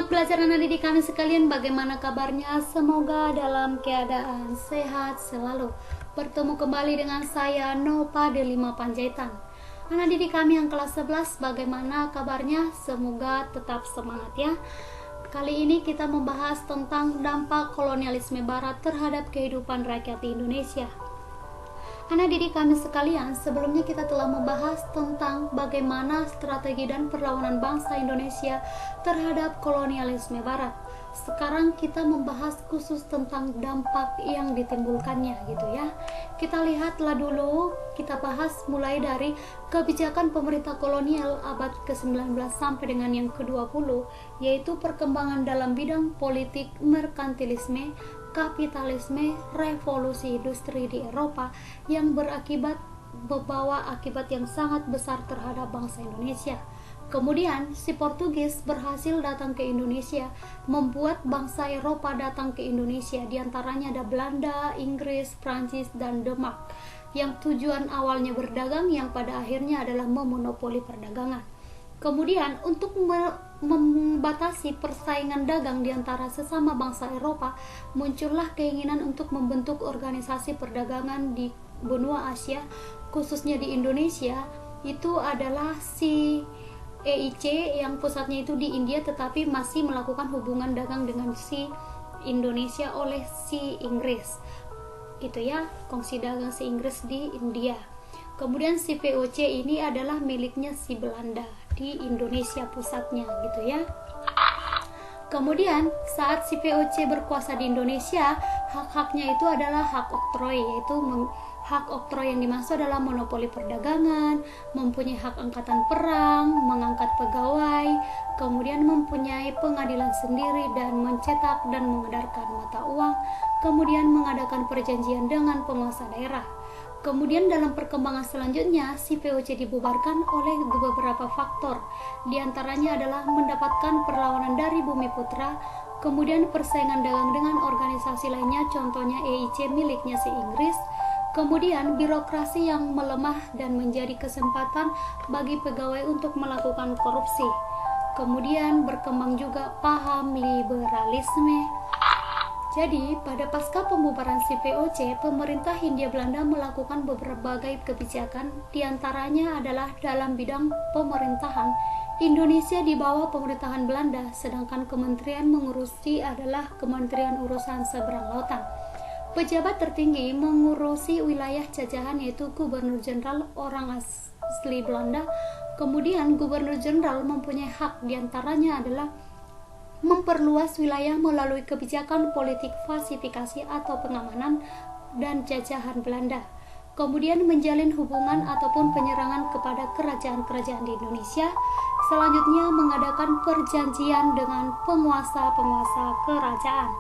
Anak pelajar anak didik kami sekalian, bagaimana kabarnya? Semoga dalam keadaan sehat selalu. Bertemu kembali dengan saya Nova Delima Panjaitan. Anak didik kami yang kelas 11, bagaimana kabarnya? Semoga tetap semangat ya. Kali ini kita membahas tentang dampak kolonialisme barat terhadap kehidupan rakyat di Indonesia. Anak didik kami sekalian, sebelumnya kita telah membahas tentang bagaimana strategi dan perlawanan bangsa Indonesia terhadap kolonialisme barat. Sekarang kita membahas khusus tentang dampak yang ditimbulkannya gitu ya. Kita lihatlah dulu, kita bahas mulai dari kebijakan pemerintah kolonial abad ke-19 sampai dengan yang ke-20, yaitu perkembangan dalam bidang politik, merkantilisme, kapitalisme, revolusi industri di Eropa yang membawa akibat yang sangat besar terhadap bangsa Indonesia. Kemudian si Portugis berhasil datang ke Indonesia, membuat bangsa Eropa datang ke Indonesia. Di antaranya ada Belanda, Inggris, Prancis, dan Denmark, yang tujuan awalnya berdagang, yang pada akhirnya adalah memonopoli perdagangan. Kemudian untuk membatasi persaingan dagang di antara sesama bangsa Eropa, muncullah keinginan untuk membentuk organisasi perdagangan di benua Asia, khususnya di Indonesia. Itu adalah si EIC yang pusatnya itu di India, tetapi masih melakukan hubungan dagang dengan si Indonesia oleh si Inggris. Gitu ya, kongsi dagang si Inggris di India. Kemudian si VOC ini adalah miliknya si Belanda di Indonesia pusatnya gitu ya. Kemudian saat si VOC berkuasa di Indonesia, hak-haknya itu adalah hak oktroy, yaitu hak oktroy yang dimaksud adalah monopoli perdagangan, mempunyai hak angkatan perang, mengangkat pegawai, kemudian mempunyai pengadilan sendiri dan mencetak dan mengedarkan mata uang, kemudian mengadakan perjanjian dengan penguasa daerah. Kemudian dalam perkembangan selanjutnya, si VOC dibubarkan oleh beberapa faktor. Di antaranya adalah mendapatkan perlawanan dari Bumiputra, kemudian persaingan dagang dengan organisasi lainnya, contohnya EIC miliknya si Inggris, kemudian birokrasi yang melemah dan menjadi kesempatan bagi pegawai untuk melakukan korupsi. Kemudian berkembang juga paham liberalisme. Jadi, pada pasca pembubaran si VOC, pemerintah Hindia Belanda melakukan berbagai kebijakan, diantaranya adalah dalam bidang pemerintahan. Indonesia di bawah pemerintahan Belanda, sedangkan kementerian mengurusi adalah Kementerian Urusan Seberang Lautan. Pejabat tertinggi mengurusi wilayah jajahan yaitu Gubernur Jenderal, orang asli Belanda. Kemudian Gubernur Jenderal mempunyai hak, diantaranya adalah memperluas wilayah melalui kebijakan politik pasifikasi atau pengamanan dan jajahan Belanda. Kemudian menjalin hubungan ataupun penyerangan kepada kerajaan-kerajaan di Indonesia. Selanjutnya mengadakan perjanjian dengan penguasa-penguasa kerajaan.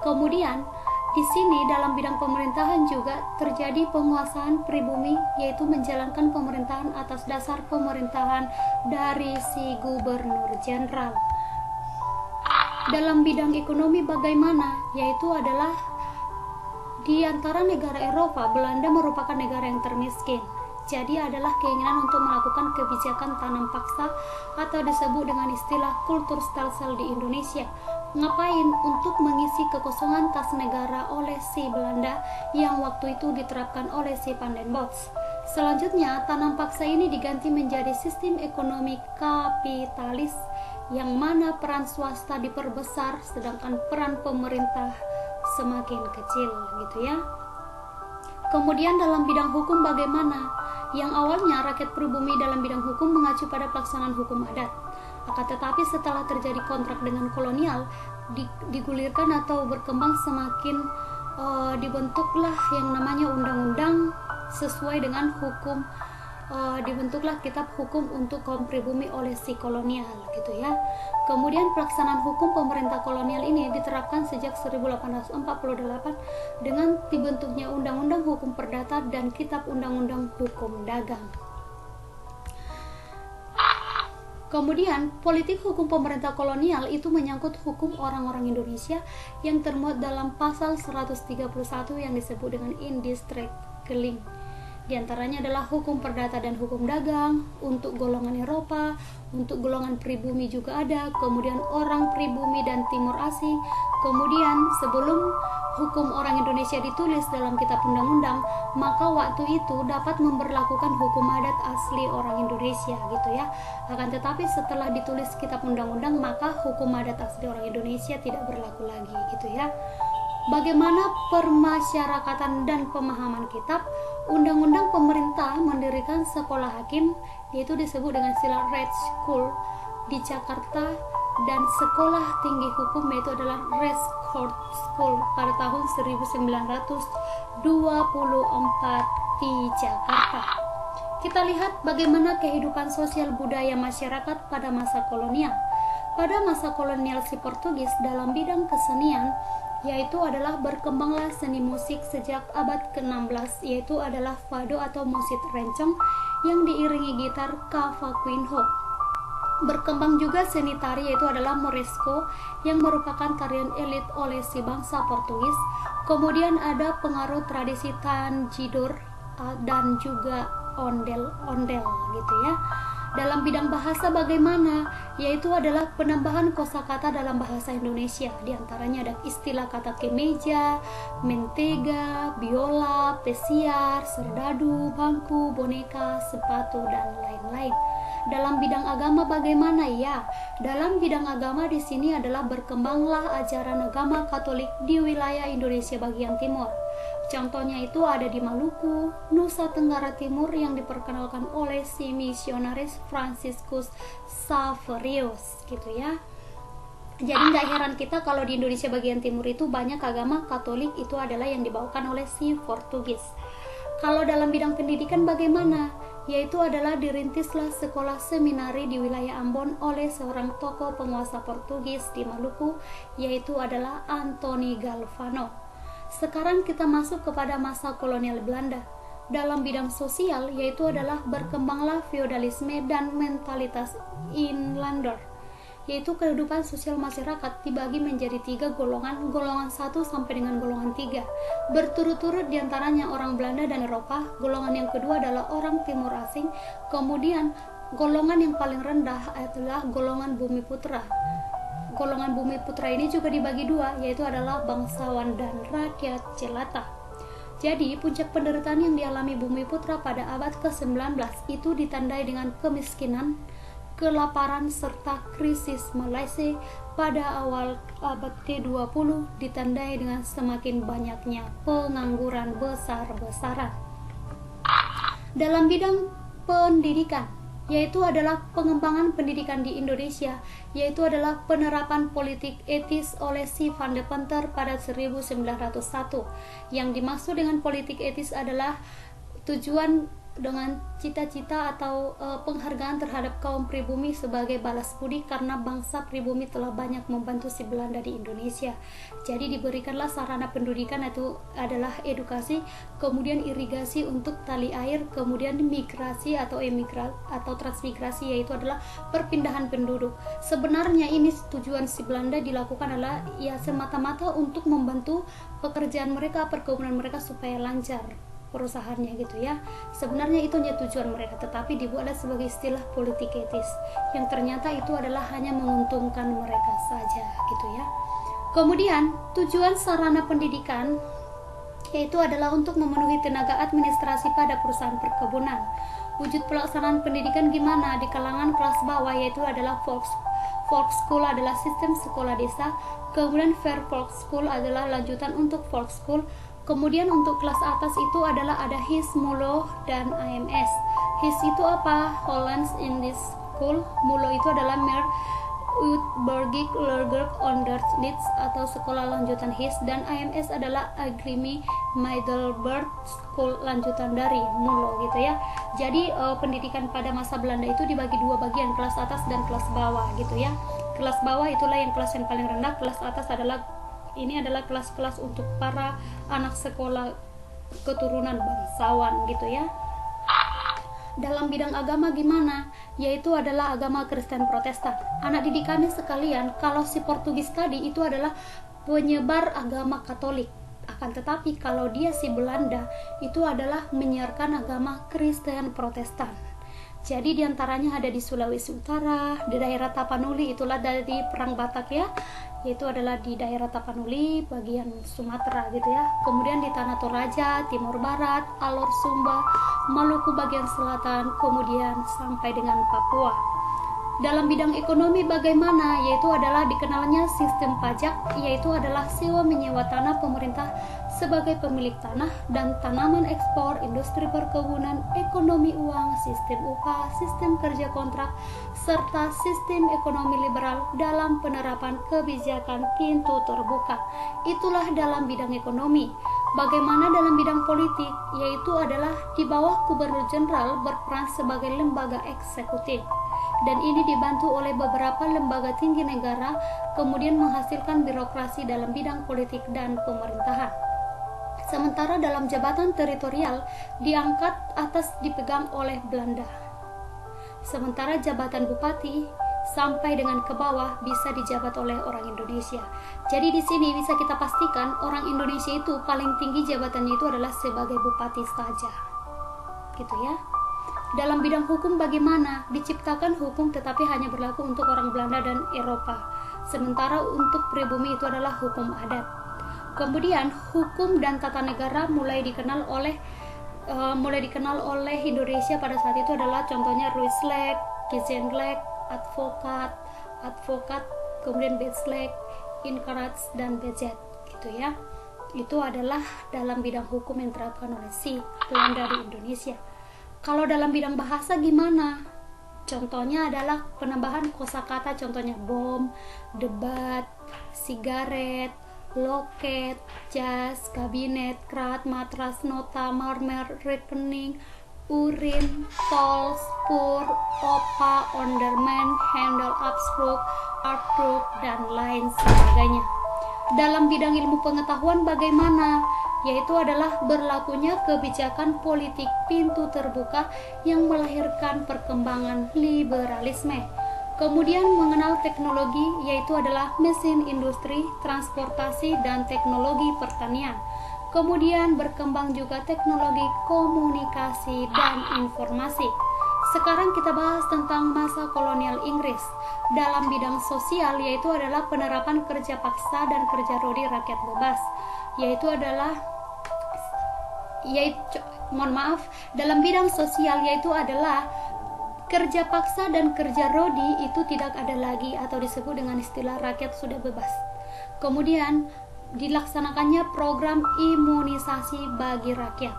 Kemudian di sini dalam bidang pemerintahan juga terjadi penguasaan pribumi, yaitu menjalankan pemerintahan atas dasar pemerintahan dari si Gubernur Jenderal. Dalam bidang ekonomi bagaimana? Yaitu adalah di antara negara Eropa, Belanda merupakan negara yang termiskin. Jadi adalah keinginan untuk melakukan kebijakan tanam paksa atau disebut dengan istilah kultur stelsel di Indonesia. Ngapain? Untuk mengisi kekosongan kas negara oleh si Belanda yang waktu itu diterapkan oleh si Van den Bosch. Selanjutnya, tanam paksa ini diganti menjadi sistem ekonomi kapitalis, yang mana peran swasta diperbesar sedangkan peran pemerintah semakin kecil gitu ya. Kemudian dalam bidang hukum bagaimana? Yang awalnya rakyat pribumi dalam bidang hukum mengacu pada pelaksanaan hukum adat. Akan tetapi setelah terjadi kontrak dengan kolonial, digulirkan atau berkembang semakin dibentuklah yang namanya undang-undang sesuai dengan hukum. Dibentuklah kitab hukum untuk kaum pribumi oleh si kolonial gitu ya. Kemudian pelaksanaan hukum pemerintah kolonial ini diterapkan sejak 1848 dengan dibentuknya Undang-Undang Hukum Perdata dan Kitab Undang-Undang Hukum Dagang. Kemudian politik hukum pemerintah kolonial itu menyangkut hukum orang-orang Indonesia yang termuat dalam pasal 131 yang disebut dengan Indistri Keling. Di antaranya adalah hukum perdata dan hukum dagang. Untuk golongan Eropa, untuk golongan pribumi juga ada, kemudian orang pribumi dan timur asing. Kemudian sebelum hukum orang Indonesia ditulis dalam kitab undang-undang, maka waktu itu dapat memberlakukan hukum adat asli orang Indonesia gitu ya. Akan tetapi setelah ditulis kitab undang-undang, maka hukum adat asli orang Indonesia tidak berlaku lagi gitu ya. Bagaimana permasyarakatan dan pemahaman kitab? Undang-undang pemerintah mendirikan sekolah hakim, yaitu disebut dengan istilah Red School di Jakarta, dan sekolah tinggi hukum yaitu adalah Race Court School pada tahun 1924 di Jakarta. Kita lihat bagaimana kehidupan sosial budaya masyarakat pada masa kolonial. Pada masa kolonial si Portugis, dalam bidang kesenian yaitu adalah berkembanglah seni musik sejak abad ke-16, yaitu adalah fado atau musik rencong yang diiringi gitar cavaquinho. Berkembang juga seni tari yaitu adalah morisco yang merupakan tarian elit oleh si bangsa Portugis. Kemudian ada pengaruh tradisi tanjidor dan juga ondel-ondel gitu ya. Dalam bidang bahasa bagaimana? Yaitu adalah penambahan kosakata dalam bahasa Indonesia. Di antaranya ada istilah kata kemeja, mentega, biola, pesiar, serdadu, bangku, boneka, sepatu, dan lain-lain. Dalam bidang agama bagaimana ya? Dalam bidang agama di sini adalah berkembanglah ajaran agama Katolik di wilayah Indonesia bagian timur. Contohnya itu ada di Maluku, Nusa Tenggara Timur yang diperkenalkan oleh si misionaris Franciscus Xaverius gitu ya. Jadi nggak heran kita kalau di Indonesia bagian timur itu banyak agama Katolik itu adalah yang dibawakan oleh si Portugis. Kalau dalam bidang pendidikan bagaimana? Yaitu adalah dirintislah sekolah seminari di wilayah Ambon oleh seorang tokoh penguasa Portugis di Maluku, yaitu adalah Antoni Galvano. Sekarang kita masuk kepada masa kolonial Belanda. Dalam bidang sosial yaitu adalah berkembanglah feodalisme dan mentalitas inlander, yaitu kehidupan sosial masyarakat dibagi menjadi 3 golongan, golongan 1 sampai dengan golongan 3. Berturut-turut diantaranya orang Belanda dan Eropa, golongan yang kedua adalah orang timur asing, kemudian golongan yang paling rendah adalah golongan bumi putra. Golongan bumi putra ini juga dibagi 2, yaitu adalah bangsawan dan rakyat jelata. Jadi puncak penderitaan yang dialami bumi putra pada abad ke-19 itu ditandai dengan kemiskinan, kelaparan, serta krisis Malaysia pada awal abad ke-20 ditandai dengan semakin banyaknya pengangguran besar-besaran. Dalam bidang pendidikan, yaitu adalah pengembangan pendidikan di Indonesia, yaitu adalah penerapan politik etis oleh si Van de Penter pada 1901. Yang dimaksud dengan politik etis adalah tujuan dengan cita-cita atau penghargaan terhadap kaum pribumi sebagai balas budi karena bangsa pribumi telah banyak membantu si Belanda di Indonesia. Jadi diberikanlah sarana pendidikan itu adalah edukasi, kemudian irigasi untuk tali air, kemudian migrasi atau transmigrasi yaitu adalah perpindahan penduduk. Sebenarnya ini tujuan si Belanda dilakukan adalah ya semata-mata untuk membantu pekerjaan mereka, perkebunan mereka supaya lancar perusahaannya gitu ya. Sebenarnya itu hanya tujuan mereka, tetapi dibuatlah sebagai istilah politik etis yang ternyata itu adalah hanya menguntungkan mereka saja gitu ya. Kemudian tujuan sarana pendidikan yaitu adalah untuk memenuhi tenaga administrasi pada perusahaan perkebunan. Wujud pelaksanaan pendidikan gimana di kalangan kelas bawah yaitu adalah folk school adalah sistem sekolah desa, kemudian fair folk school adalah lanjutan untuk folk school. Kemudian untuk kelas atas itu adalah ada HIS, MULO, dan AMS. HIS itu apa? Hollands Indisch School. MULO itu adalah Meer Uitburgik Leergerk Onderwijs atau sekolah lanjutan HIS, dan AMS adalah Academie Middelburg School lanjutan dari MULO gitu ya. Jadi pendidikan pada masa Belanda itu dibagi 2 bagian, kelas atas dan kelas bawah gitu ya. Kelas bawah itulah yang kelas yang paling rendah, kelas atas adalah ini adalah kelas-kelas untuk para anak sekolah keturunan bangsawan gitu ya. Dalam bidang agama gimana? Yaitu adalah agama Kristen Protestan. Anak didik kami sekalian, kalau si Portugis tadi itu adalah penyebar agama Katolik. Akan tetapi kalau dia si Belanda itu adalah menyiarkan agama Kristen Protestan. Jadi diantaranya ada di Sulawesi Utara, di daerah Tapanuli, itulah dari perang Batak ya, yaitu adalah di daerah Tapanuli bagian Sumatera gitu ya. Kemudian di Tanah Toraja, Timur Barat, Alor Sumba, Maluku bagian selatan, kemudian sampai dengan Papua. Dalam bidang ekonomi bagaimana? Yaitu adalah dikenalnya sistem pajak, yaitu adalah sewa menyewa tanah pemerintah sebagai pemilik tanah dan tanaman ekspor, industri perkebunan, ekonomi uang, sistem upah, sistem kerja kontrak, serta sistem ekonomi liberal dalam penerapan kebijakan pintu terbuka. Itulah dalam bidang ekonomi. Bagaimana dalam bidang politik? Yaitu adalah di bawah Gubernur Jenderal berperan sebagai lembaga eksekutif. Dan ini dibantu oleh beberapa lembaga tinggi negara, kemudian menghasilkan birokrasi dalam bidang politik dan pemerintahan. Sementara dalam jabatan teritorial diangkat atas dipegang oleh Belanda. Sementara jabatan bupati sampai dengan ke bawah bisa dijabat oleh orang Indonesia. Jadi di sini bisa kita pastikan orang Indonesia itu paling tinggi jabatannya itu adalah sebagai bupati saja. Gitu ya. Dalam bidang hukum bagaimana? Diciptakan hukum tetapi hanya berlaku untuk orang Belanda dan Eropa. Sementara untuk pribumi itu adalah hukum adat. Kemudian hukum dan tata negara mulai dikenal oleh Indonesia pada saat itu adalah contohnya Ruislek, Kizenglek, advokat, kemudian Betslek, Inkarats dan Bezet gitu ya. Itu adalah dalam bidang hukum yang diterapkan oleh si Belanda di Indonesia. Kalau dalam bidang bahasa gimana? Contohnya adalah penambahan kosakata, contohnya bom, debat, sigaret, loket, jas, kabinet, krat, matras, nota, marmer, rekening, urin, tol, spur, opa, onderman, handle, abstruk, artruk, dan lain sebagainya. Dalam bidang ilmu pengetahuan bagaimana? Yaitu adalah berlakunya kebijakan politik pintu terbuka yang melahirkan perkembangan liberalisme. Kemudian mengenal teknologi, yaitu adalah mesin industri, transportasi, dan teknologi pertanian. Kemudian berkembang juga teknologi komunikasi dan informasi. Sekarang kita bahas tentang masa kolonial Inggris. Dalam bidang sosial, yaitu adalah penerapan kerja paksa dan kerja rodi rakyat bebas. Dalam bidang sosial yaitu adalah kerja paksa dan kerja rodi itu tidak ada lagi atau disebut dengan istilah rakyat sudah bebas. Kemudian dilaksanakannya program imunisasi bagi rakyat.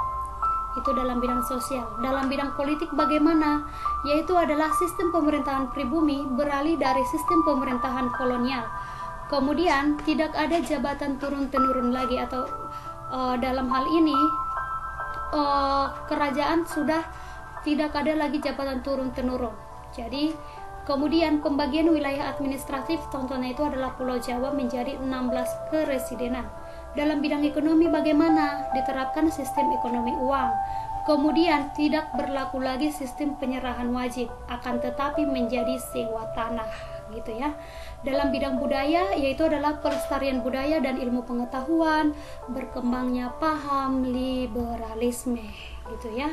Itu dalam bidang sosial. Dalam bidang politik bagaimana? Yaitu adalah sistem pemerintahan pribumi beralih dari sistem pemerintahan kolonial. Kemudian tidak ada jabatan turun-temurun lagi atau dalam hal ini kerajaan sudah tidak ada lagi jabatan turun-temurun. Jadi kemudian pembagian wilayah administratif contohnya itu adalah Pulau Jawa menjadi 16 keresidenan. Dalam bidang ekonomi bagaimana? Diterapkan sistem ekonomi uang. Kemudian tidak berlaku lagi sistem penyerahan wajib, akan tetapi menjadi sewa tanah gitu ya. Dalam bidang budaya yaitu adalah pelestarian budaya dan ilmu pengetahuan, berkembangnya paham liberalisme gitu ya.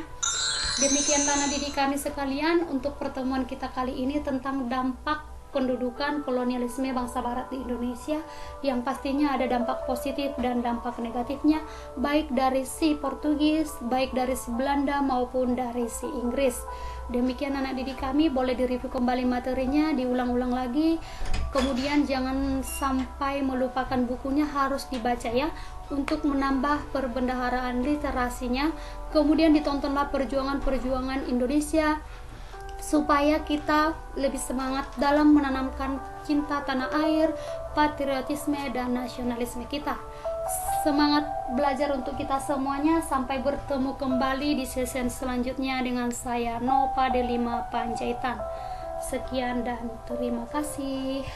Demikian tanah didik kami sekalian untuk pertemuan kita kali ini tentang dampak pendudukan kolonialisme bangsa barat di Indonesia, yang pastinya ada dampak positif dan dampak negatifnya, baik dari si Portugis, baik dari si Belanda maupun dari si Inggris. Demikian anak didik kami, boleh direview kembali materinya, diulang-ulang lagi, kemudian jangan sampai melupakan bukunya, harus dibaca ya untuk menambah perbendaharaan literasinya. Kemudian ditontonlah perjuangan-perjuangan Indonesia supaya kita lebih semangat dalam menanamkan cinta tanah air, patriotisme dan nasionalisme kita. Semangat belajar untuk kita semuanya. Sampai bertemu kembali di sesi selanjutnya dengan saya Nova Delima Panjaitan. Sekian dan terima kasih.